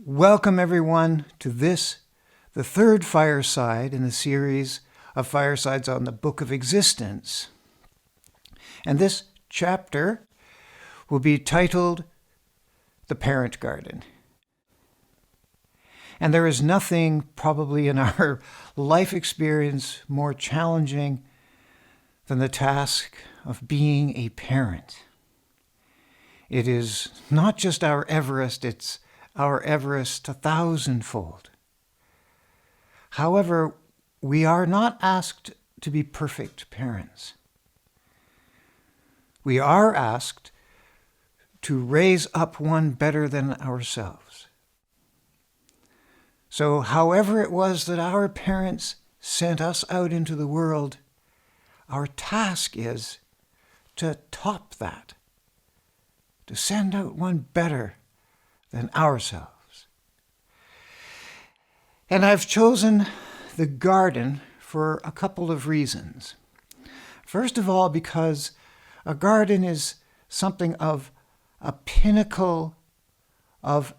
Welcome everyone to this, the third fireside in the series of firesides on the Book of Existence. And this chapter will be titled The Parent Garden. And there is nothing probably in our life experience more challenging than the task of being a parent. It is not just our Everest, it's our Everest 1,000-fold. However, we are not asked to be perfect parents. We are asked to raise up one better than ourselves. So however it was that our parents sent us out into the world, our task is to top that, to send out one better than ourselves. And I've chosen the garden for a couple of reasons. First of all, because a garden is something of a pinnacle of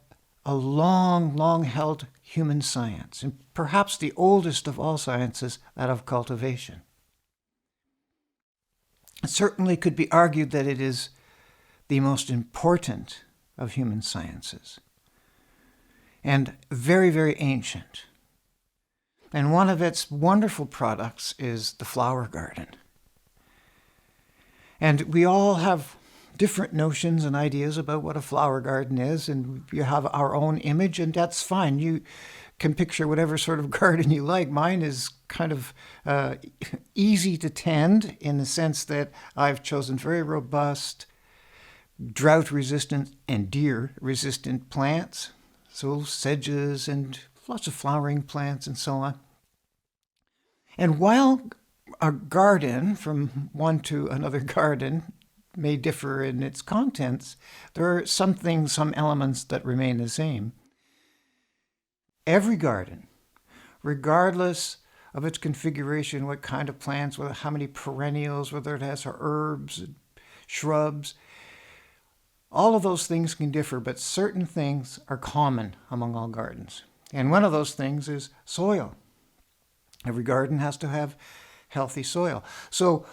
a long held human science, and perhaps the oldest of all sciences, that of cultivation. It certainly could be argued that it is the most important of human sciences, and very ancient. And one of its wonderful products is the flower garden. And we all have different notions and ideas about what a flower garden is, and you have our own image, and that's fine. You can picture whatever sort of garden you like. Mine is kind of easy to tend in the sense that I've chosen very robust, drought-resistant and deer-resistant plants, so sedges and lots of flowering plants and so on. And while a garden from one to another garden may differ in its contents, there are some things, some elements that remain the same. Every garden, regardless of its configuration, what kind of plants, whether how many perennials, whether it has herbs, shrubs, all of those things can differ, but certain things are common among all gardens. And one of those things is soil. Every garden has to have healthy soil. So,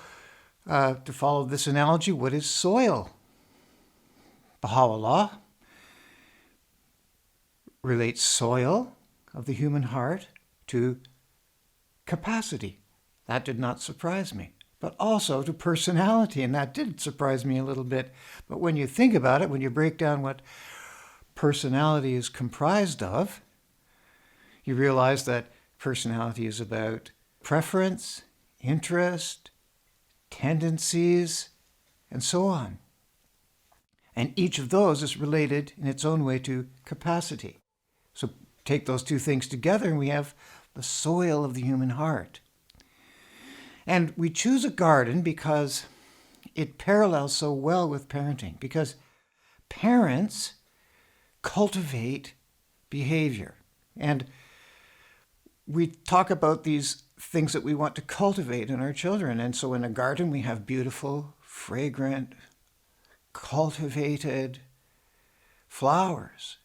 to follow this analogy, what is soil? Baha'u'llah relates soil of the human heart to capacity. That did not surprise me. But also to personality, and that did surprise me a little bit. But when you think about it, when you break down what personality is comprised of, you realize that personality is about preference, interest, tendencies, and so on. And each of those is related in its own way to capacity. So take those two things together and we have the soil of the human heart. And we choose a garden because it parallels so well with parenting, because parents cultivate behavior. And we talk about these things that we want to cultivate in our children. And so in a garden, we have beautiful, fragrant, cultivated flowers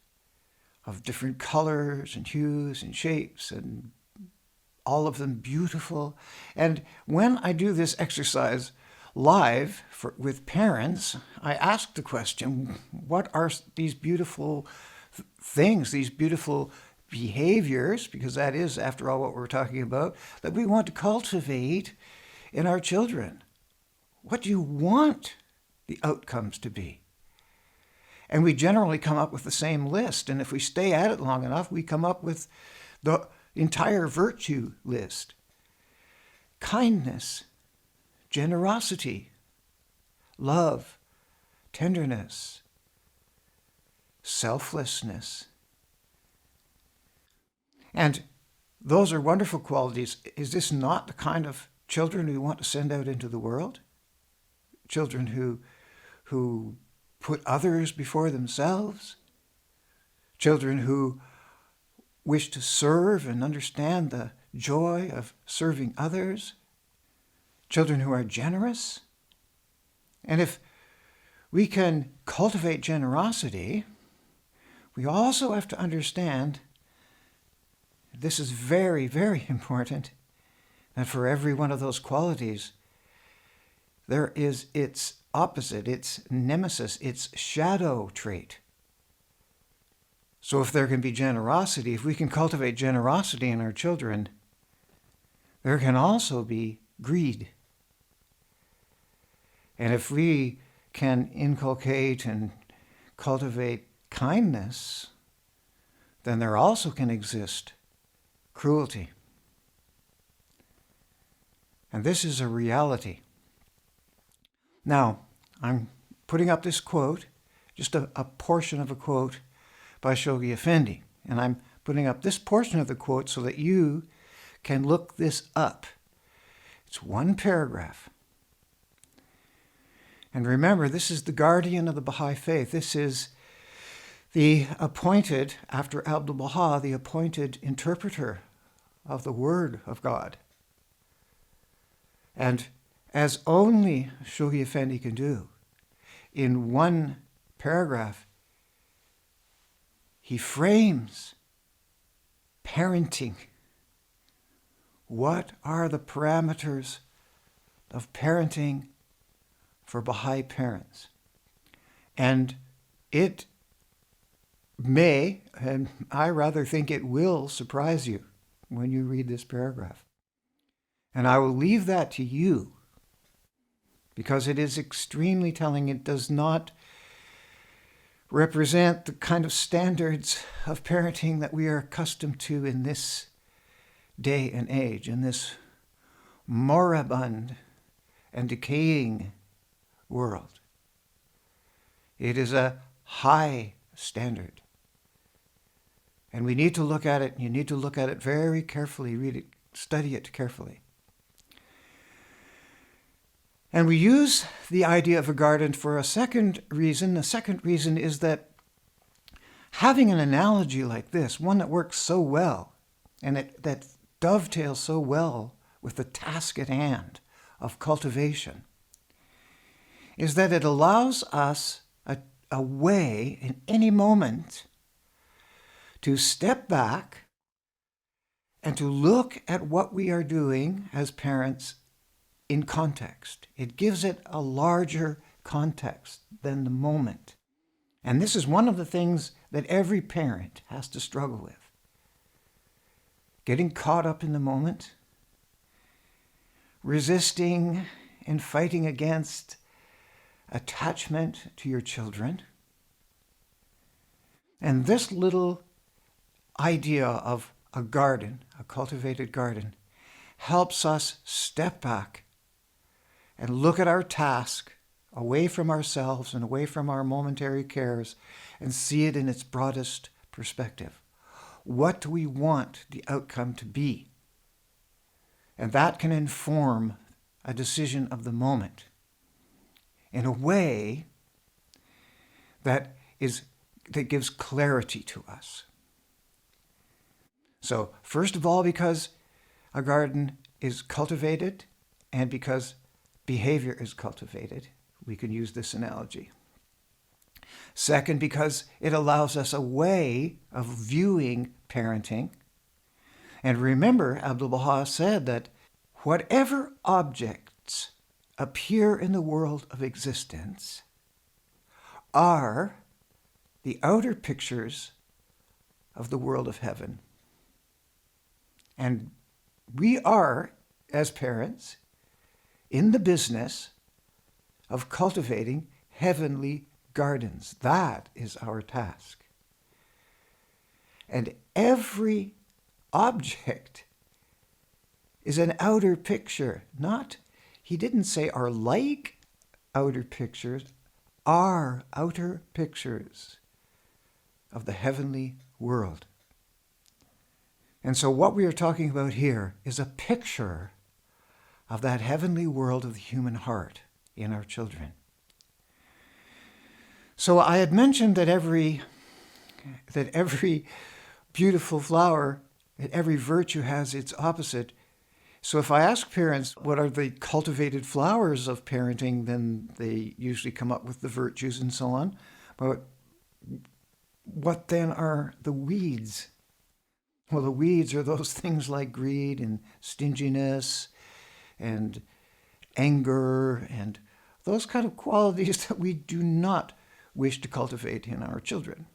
of different colors and hues and shapes, and all of them beautiful. And when I do this exercise live with parents, I ask the question, what are these beautiful things, these beautiful behaviors, because that is, after all, what we're talking about, that we want to cultivate in our children? What do you want the outcomes to be? And we generally come up with the same list. And if we stay at it long enough, we come up with the entire virtue list. Kindness, generosity, love, tenderness, selflessness. And those are wonderful qualities. Is this not the kind of children we want to send out into the world? Children who put others before themselves? Children who wish to serve and understand the joy of serving others? Children who are generous? And if we can cultivate generosity, we also have to understand, this is very, very important, that for every one of those qualities, there is its opposite, its nemesis, its shadow trait. So if there can be generosity, if we can cultivate generosity in our children, there can also be greed. And if we can inculcate and cultivate kindness, then there also can exist cruelty. And this is a reality. Now, I'm putting up this quote, just a portion of a quote by Shoghi Effendi. And I'm putting up this portion of the quote so that you can look this up. It's one paragraph. And remember, this is the guardian of the Baha'i faith. This is the appointed, after Abdu'l-Baha, the appointed interpreter of the Word of God. And as only Shoghi Effendi can do, in one paragraph, he frames parenting. What are the parameters of parenting for Baha'i parents? And it may, and I rather think it will, surprise you when you read this paragraph. And I will leave that to you, because it is extremely telling. It does not represent the kind of standards of parenting that we are accustomed to in this day and age, in this moribund and decaying world. It is a high standard. And we need to look at it. You need to look at it very carefully, read it, study it carefully. And we use the idea of a garden for a second reason. The second reason is that having an analogy like this, one that works so well, and that dovetails so well with the task at hand of cultivation, is that it allows us a way in any moment to step back and to look at what we are doing as parents in context. It gives it a larger context than the moment. And this is one of the things that every parent has to struggle with. Getting caught up in the moment, resisting and fighting against attachment to your children. And this little idea of a garden, a cultivated garden, helps us step back and look at our task away from ourselves and away from our momentary cares and see it in its broadest perspective. What do we want the outcome to be? And that can inform a decision of the moment in a way that gives clarity to us. So, first of all, because a garden is cultivated and because behavior is cultivated, we can use this analogy. Second, because it allows us a way of viewing parenting. And remember, Abdu'l-Baha said that whatever objects appear in the world of existence are the outer pictures of the world of heaven. And we are, as parents, in the business of cultivating heavenly gardens. That is our task. And every object is an outer picture. He didn't say are like outer pictures, are outer pictures of the heavenly world. And so what we are talking about here is a picture of that heavenly world of the human heart in our children. So I had mentioned that every beautiful flower, that every virtue has its opposite. So if I ask parents what are the cultivated flowers of parenting, then they usually come up with the virtues and so on. But what then are the weeds? Well, the weeds are those things like greed and stinginess and anger and those kind of qualities that we do not wish to cultivate in our children.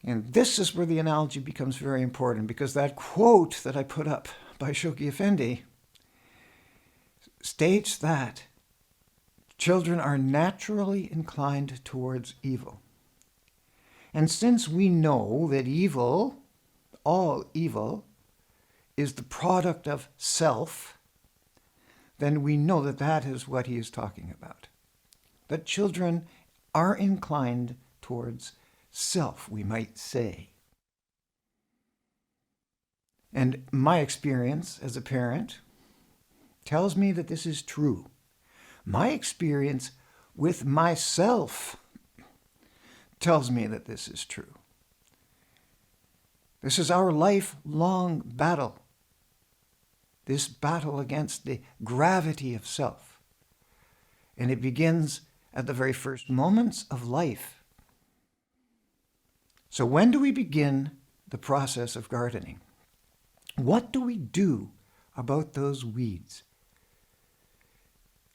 And this is where the analogy becomes very important, because that quote that I put up by Shoghi Effendi states that children are naturally inclined towards evil. And since we know that evil, all evil, is the product of self, then we know that that is what he is talking about. That children are inclined towards self, we might say. And my experience as a parent tells me that this is true. My experience with myself tells me that this is true. This is our lifelong battle. This battle against the gravity of self. And it begins at the very first moments of life. So when do we begin the process of gardening? What do we do about those weeds?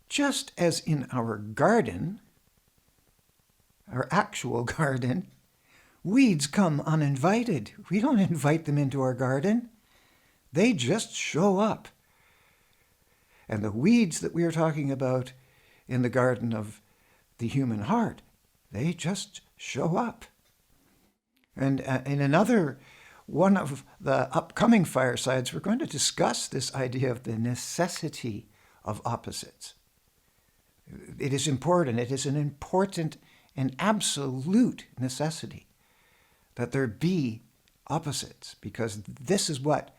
Just as in our garden, our actual garden, weeds come uninvited. We don't invite them into our garden. They just show up. And the weeds that we are talking about in the garden of the human heart, they just show up. And in another one of the upcoming firesides, we're going to discuss this idea of the necessity of opposites. It is important. It is an important and absolute necessity that there be opposites, because this is what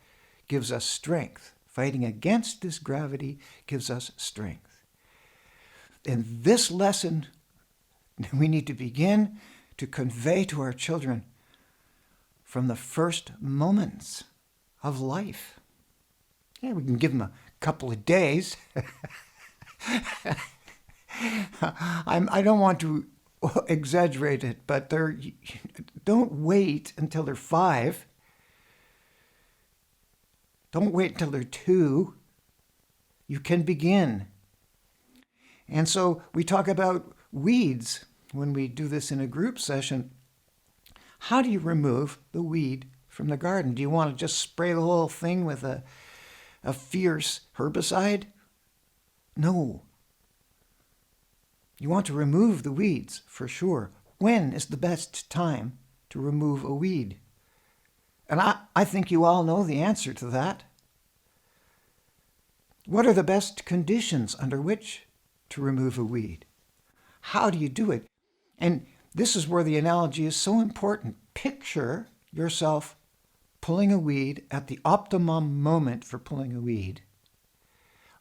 gives us strength. Fighting against this gravity gives us strength. And this lesson we need to begin to convey to our children from the first moments of life. Yeah, we can give them a couple of days. I don't want to exaggerate it, but don't wait until they're 5. Don't wait until they're 2. You can begin. And so we talk about weeds when we do this in a group session. How do you remove the weed from the garden? Do you want to just spray the whole thing with a fierce herbicide? No. You want to remove the weeds, for sure. When is the best time to remove a weed? And I think you all know the answer to that. What are the best conditions under which to remove a weed? How do you do it? And this is where the analogy is so important. Picture yourself pulling a weed at the optimum moment for pulling a weed,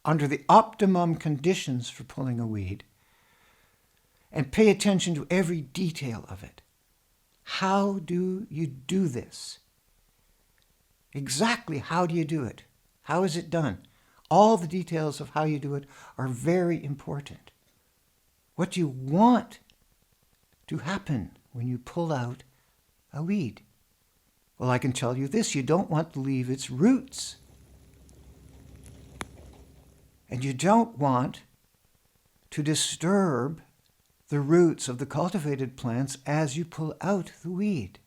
under the optimum conditions for pulling a weed, and pay attention to every detail of it. How do you do this? Exactly how do you do it? How is it done? All the details of how you do it are very important. What do you want to happen when you pull out a weed? Well, I can tell you this: you don't want to leave its roots. And you don't want to disturb the roots of the cultivated plants as you pull out the weed.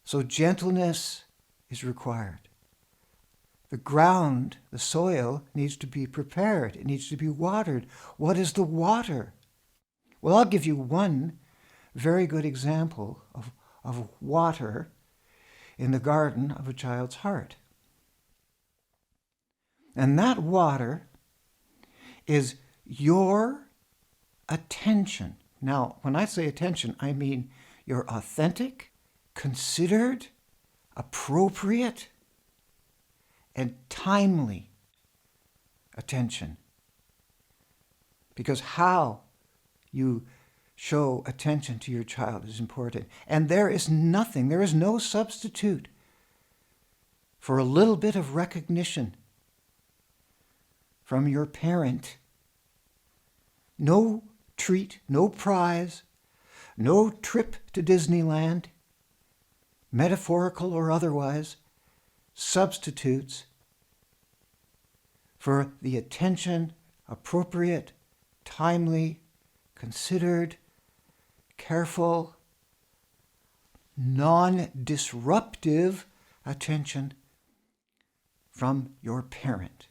So gentleness is required. The ground, the soil, needs to be prepared. It needs to be watered. What is the water? Well, I'll give you one very good example of water in the garden of a child's heart. And that water is your attention. Now, when I say attention, I mean your authentic, considered, appropriate, and timely attention. Because how you show attention to your child is important. And there is no substitute for a little bit of recognition from your parent. No treat, no prize, No trip to Disneyland, metaphorical or otherwise, substitutes for the attention, appropriate, timely, considered, careful, non-disruptive attention from your parent.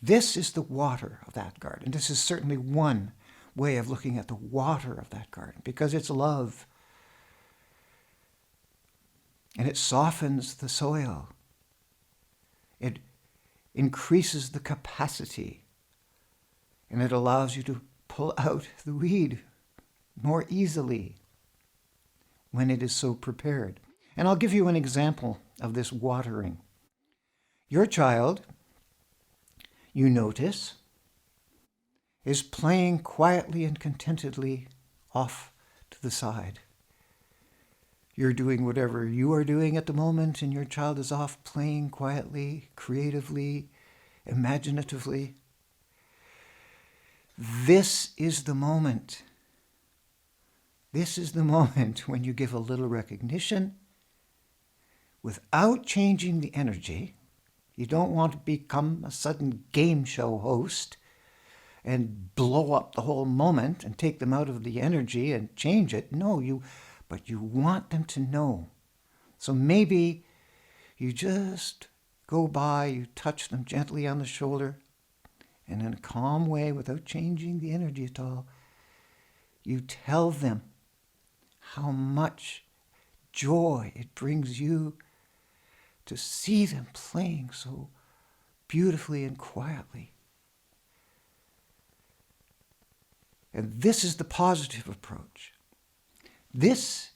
This is the water of that garden. This is certainly one way of looking at the water of that garden, because it's love. And it softens the soil. It increases the capacity. And it allows you to pull out the weed more easily when it is so prepared. And I'll give you an example of this watering. Your child, you notice, is playing quietly and contentedly off to the side. You're doing whatever you are doing at the moment, and your child is off playing quietly, creatively, imaginatively. This is the moment. This is the moment when you give a little recognition without changing the energy. You don't want to become a sudden game show host and blow up the whole moment and take them out of the energy and change it. No, but you want them to know. So maybe you just go by, you touch them gently on the shoulder, and in a calm way, without changing the energy at all, you tell them how much joy it brings you to see them playing so beautifully and quietly. And this is the positive approach. This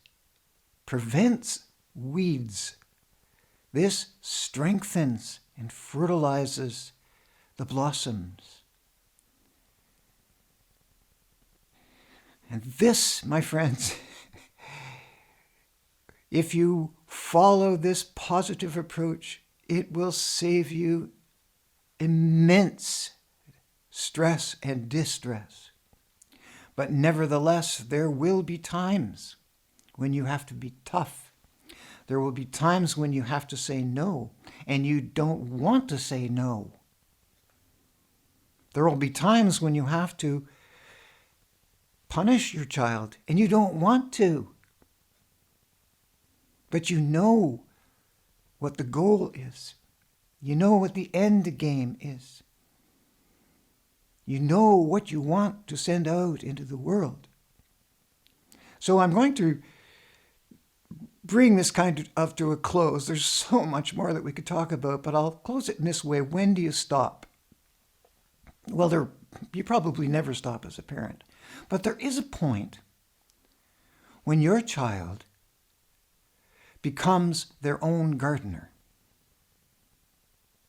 prevents weeds. This strengthens and fertilizes the blossoms. And this, my friends, if you follow this positive approach, it will save you immense stress and distress. But nevertheless, there will be times when you have to be tough. There will be times when you have to say no, and you don't want to say no. There will be times when you have to punish your child, and you don't want to. But you know what the goal is. You know what the end game is. You know what you want to send out into the world. So I'm going to bring this kind of to a close. There's so much more that we could talk about, but I'll close it in this way. When do you stop? Well, you probably never stop as a parent. But there is a point when your child becomes their own gardener.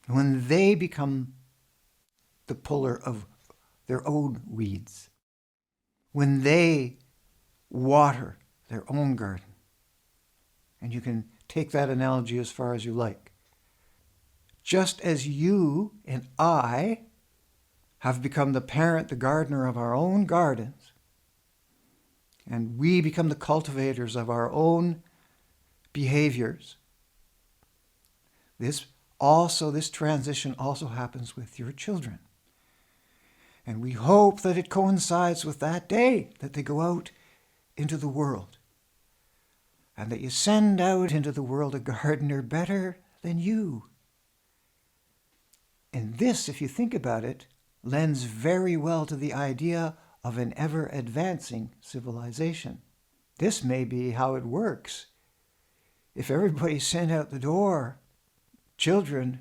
When they become the puller of their own weeds. When they water their own garden. And you can take that analogy as far as you like. Just as you and I have become the parent, the gardener of our own gardens, and we become the cultivators of our own behaviors, this transition also happens with your children. And we hope that it coincides with that day that they go out into the world, and that you send out into the world a gardener better than you. And this, if you think about it, lends very well to the idea of an ever-advancing civilization. This may be how it works. If everybody sent out the door children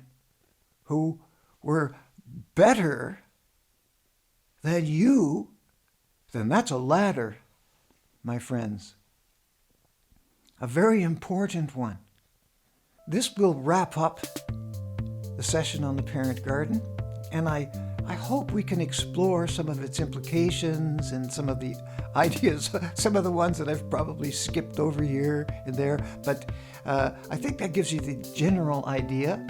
who were better than you, then that's a ladder, my friends. A very important one. This will wrap up the session on the parent garden, and I hope we can explore some of its implications and some of the ideas, some of the ones that I've probably skipped over here and there, but I think that gives you the general idea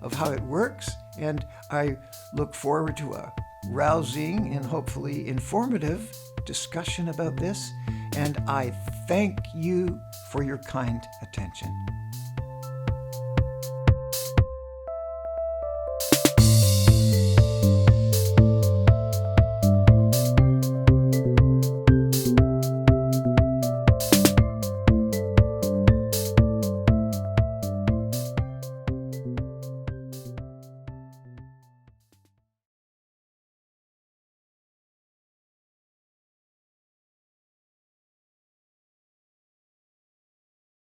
of how it works, and I look forward to a rousing and hopefully informative discussion about this, and I thank you for your kind attention.